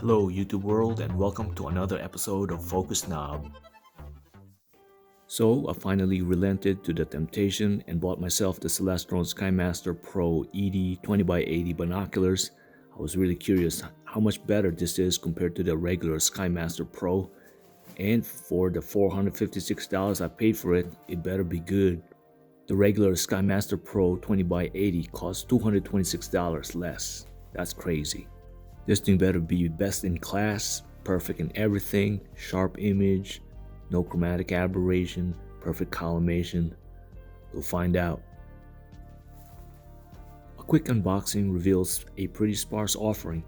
Hello YouTube world and welcome to another episode of Focus Knob. So I finally relented to the temptation and bought myself the Celestron SkyMaster Pro ED 20x80 Binoculars. I was really curious how much better this is compared to the regular SkyMaster Pro, and for the $456 I paid for it, it better be good. The regular SkyMaster Pro 20x80 costs $226 less. That's crazy. This thing better be best in class, perfect in everything, sharp image, no chromatic aberration, perfect collimation. We'll find out. A quick unboxing reveals a pretty sparse offering.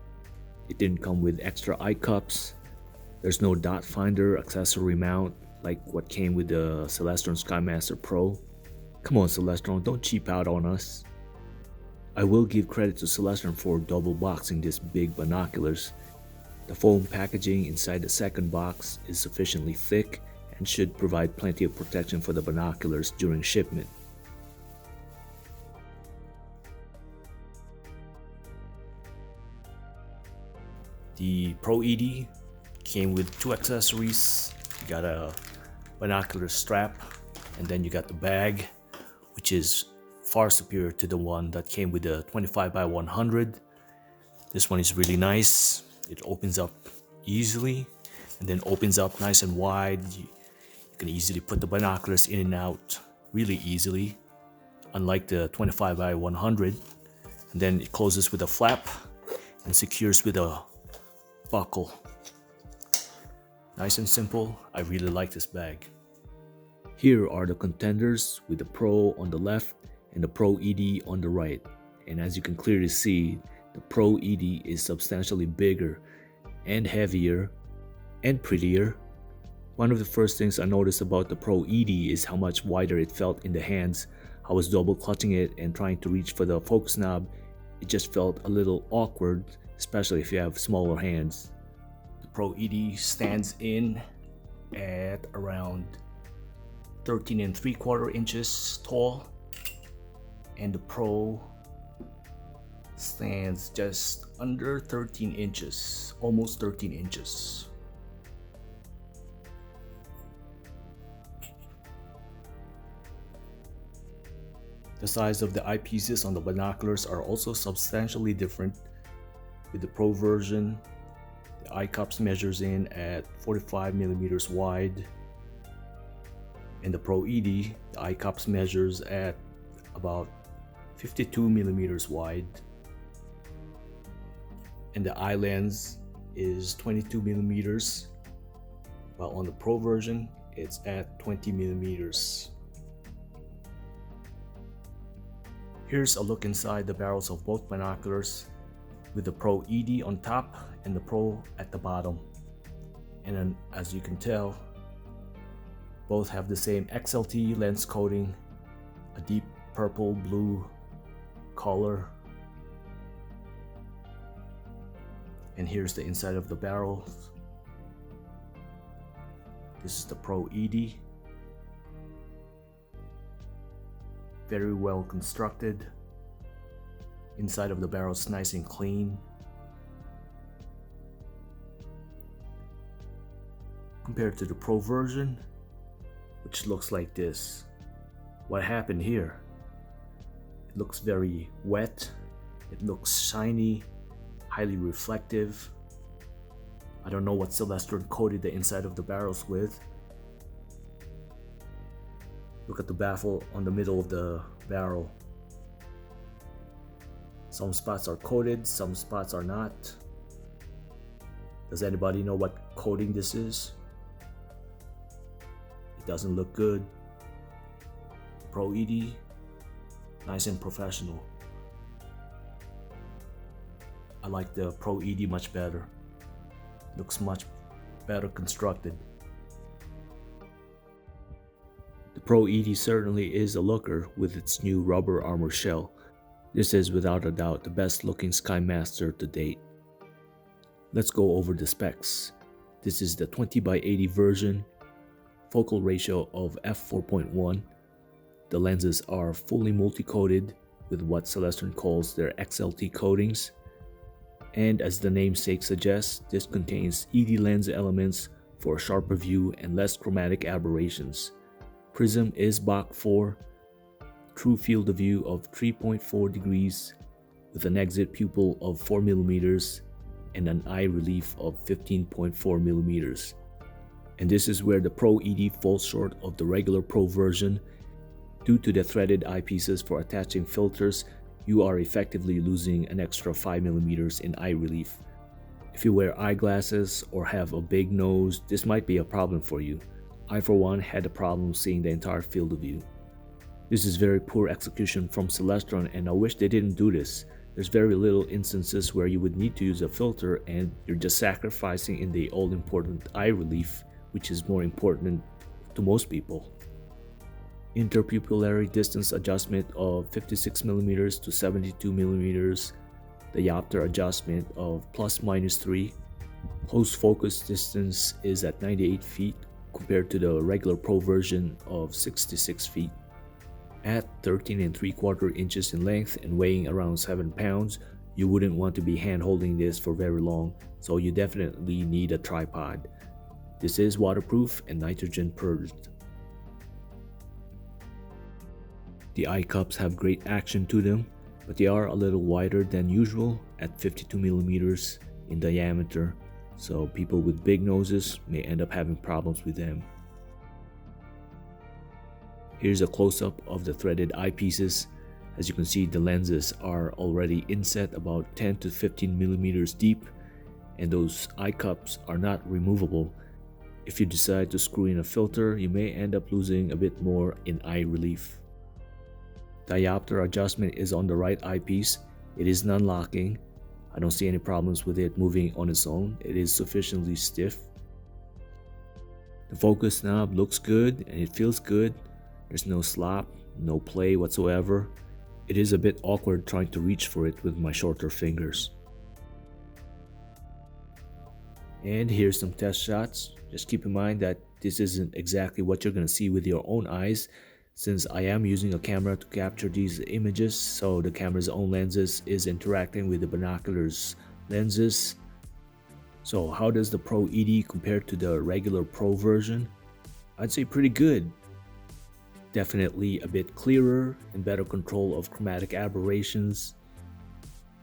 It didn't come with extra eye cups. There's no dot finder accessory mount like what came with the Celestron SkyMaster Pro. Come on Celestron, don't cheap out on us. I will give credit to Celestron for double boxing this big binoculars. The foam packaging inside the second box is sufficiently thick and should provide plenty of protection for the binoculars during shipment. The Pro ED came with two accessories. You got a binocular strap and then you got the bag, which is far superior to the one that came with the 25x100. This one is really nice. It opens up easily and then opens up nice and wide. You can easily put the binoculars in and out really easily, unlike the 25x100. And then it closes with a flap and secures with a buckle. Nice and simple. I really like this bag. Here are the contenders with the Pro on the left and the Pro ED on the right, and as you can clearly see, the Pro ED is substantially bigger and heavier and prettier. One of the first things I noticed about the Pro ED is how much wider it felt in the hands. I was double clutching it and trying to reach for the focus knob. It just felt a little awkward, especially if you have smaller hands. The Pro ED stands in at around 13 3/4 inches tall, and the Pro stands just under 13 inches, almost 13 inches. The size of the eyepieces on the binoculars are also substantially different. With the Pro version, the eye cups measures in at 45mm wide, and the Pro ED, the eye cups measures at about 52mm wide, and the eye lens is 22mm, while on the Pro version it's at 20mm. Here's a look inside the barrels of both binoculars, with the Pro ED on top and the Pro at the bottom. And then, as you can tell, both have the same XLT lens coating, a deep purple blue color. And here's the inside of the barrels. This is the Pro ED. Very well constructed. Inside of the barrel is nice and clean. Compared to the Pro version, which looks like this. What happened here? It looks very wet. It looks shiny, highly reflective. I don't know what Celestron coated the inside of the barrels with. Look at the baffle on the middle of the barrel. Some spots are coated, some spots are not. Does anybody know what coating this is? It doesn't look good. Pro ED, nice and professional. I like the Pro ED much better. Looks much better constructed. The Pro ED certainly is a looker with its new rubber armor shell. This is without a doubt the best looking SkyMaster to date. Let's go over the specs. This is the 20x80 version, focal ratio of f4.1. The lenses are fully multi-coated with what Celestron calls their XLT coatings. And as the namesake suggests, this contains ED lens elements for a sharper view and less chromatic aberrations. Prism is Bach 4, true field of view of 3.4 degrees with an exit pupil of 4 mm and an eye relief of 15.4 mm. And this is where the Pro ED falls short of the regular Pro version. Due to the threaded eyepieces for attaching filters, you are effectively losing an extra 5 mm in eye relief. If you wear eyeglasses or have a big nose, this might be a problem for you. I for one had a problem seeing the entire field of view. This is very poor execution from Celestron, and I wish they didn't do this. There's very little instances where you would need to use a filter and you're just sacrificing in the all-important eye relief, which is more important to most people. Interpupillary distance adjustment of 56 mm to 72 mm, diopter adjustment of ±3, close focus distance is at 98 feet compared to the regular Pro version of 66 feet. At 13 3/4 inches in length and weighing around 7 pounds, you wouldn't want to be hand holding this for very long, so you definitely need a tripod. This is waterproof and nitrogen purged. The eye cups have great action to them, but they are a little wider than usual at 52 mm in diameter, so people with big noses may end up having problems with them. Here's a close-up of the threaded eyepieces. As you can see, the lenses are already inset about 10 to 15 mm deep, and those eye cups are not removable. If you decide to screw in a filter, you may end up losing a bit more in eye relief. Diopter adjustment is on the right eyepiece. It is non-locking. I don't see any problems with it moving on its own. It is sufficiently stiff. The focus knob looks good and it feels good. There's no slop, no play whatsoever. It is a bit awkward trying to reach for it with my shorter fingers. And here's some test shots. Just keep in mind that this isn't exactly what you're going to see with your own eyes, since I am using a camera to capture these images, so the camera's own lenses is interacting with the binoculars lenses. So how does the Pro ED compare to the regular Pro version? I'd say pretty good. Definitely a bit clearer and better control of chromatic aberrations.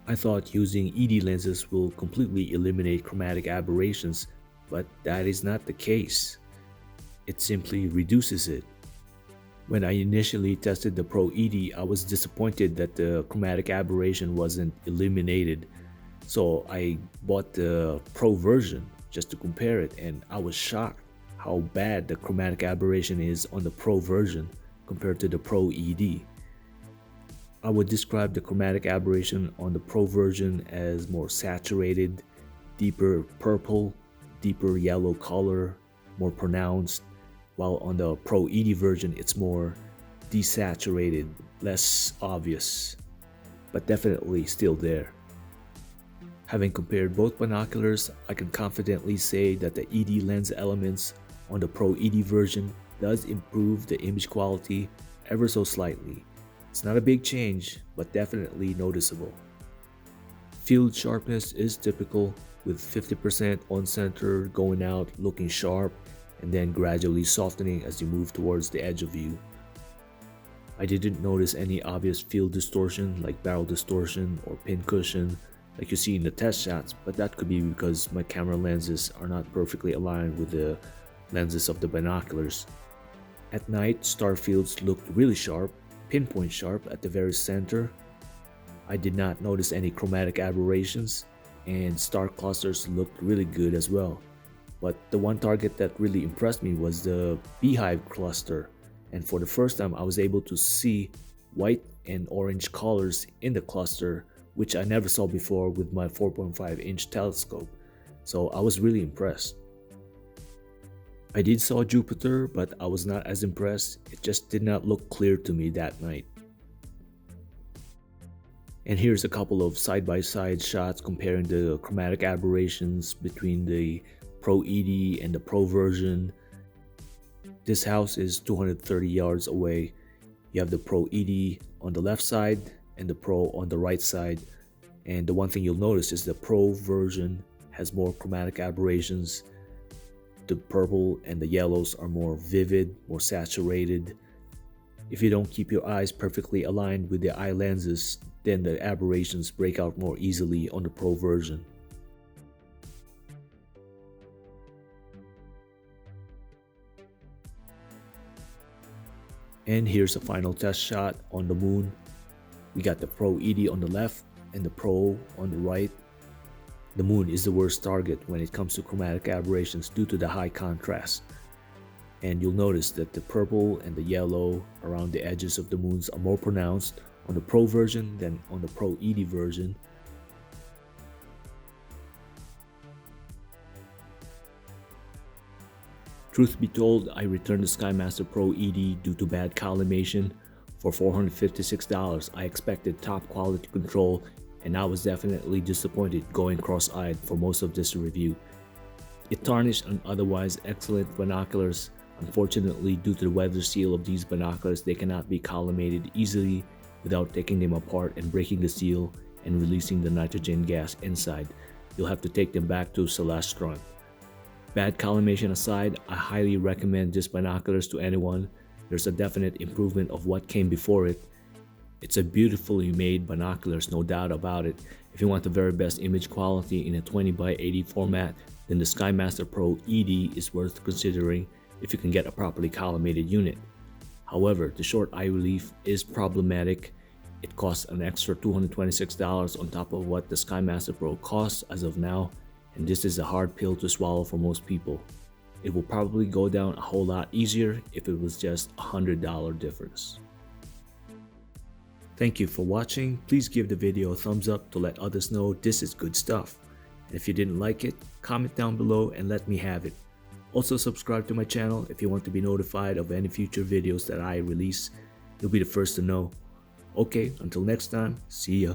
I thought using ED lenses will completely eliminate chromatic aberrations, but that is not the case. It simply reduces it. When I initially tested the Pro ED, I was disappointed that the chromatic aberration wasn't eliminated. So I bought the Pro version just to compare it, and I was shocked how bad the chromatic aberration is on the Pro version compared to the Pro ED. I would describe the chromatic aberration on the Pro version as more saturated, deeper purple, deeper yellow color, more pronounced, while on the Pro ED version it's more desaturated, less obvious, but definitely still there. Having compared both binoculars, I can confidently say that the ED lens elements on the Pro ED version does improve the image quality ever so slightly. It's not a big change, but definitely noticeable. Field sharpness is typical, with 50% on center going out looking sharp and then gradually softening as you move towards the edge of view. I didn't notice any obvious field distortion like barrel distortion or pin cushion like you see in the test shots, but that could be because my camera lenses are not perfectly aligned with the lenses of the binoculars. At night, star fields looked really sharp, pinpoint sharp at the very center. I did not notice any chromatic aberrations, and star clusters looked really good as well. But the one target that really impressed me was the beehive cluster, and for the first time I was able to see white and orange colors in the cluster, which I never saw before with my 4.5-inch telescope, so I was really impressed. I did saw Jupiter, but I was not as impressed. It just did not look clear to me that night. And here's a couple of side-by-side shots comparing the chromatic aberrations between the Pro ED and the Pro version. This house is 230 yards away. You have the Pro ED on the left side and the Pro on the right side. And the one thing you'll notice is the Pro version has more chromatic aberrations. The purple and the yellows are more vivid, more saturated. If you don't keep your eyes perfectly aligned with the eye lenses, then the aberrations break out more easily on the Pro version. And here's a final test shot on the moon. We got the Pro 80 on the left and the Pro on the right. The moon is the worst target when it comes to chromatic aberrations due to the high contrast. And you'll notice that the purple and the yellow around the edges of the moons are more pronounced on the Pro version than on the Pro 80 version. Truth be told, I returned the SkyMaster Pro 80 due to bad collimation. For $456, I expected top quality control, and I was definitely disappointed going cross-eyed for most of this review. It tarnished an otherwise excellent binoculars. Unfortunately, due to the weather seal of these binoculars, they cannot be collimated easily without taking them apart and breaking the seal and releasing the nitrogen gas inside. You'll have to take them back to Celestron. Bad collimation aside, I highly recommend this binoculars to anyone. There's a definite improvement of what came before it. It's a beautifully made binoculars, no doubt about it. If you want the very best image quality in a 20x80 format, then the SkyMaster Pro 80 is worth considering if you can get a properly collimated unit. However, the short eye relief is problematic. It costs an extra $226 on top of what the SkyMaster Pro costs as of now, and this is a hard pill to swallow for most people. It will probably go down a whole lot easier if it was just a $100 difference. Thank you for watching. Please give the video a thumbs up to let others know this is good stuff. And if you didn't like it, comment down below and let me have it. Also subscribe to my channel if you want to be notified of any future videos that I release. You'll be the first to know. Okay, until next time, see ya.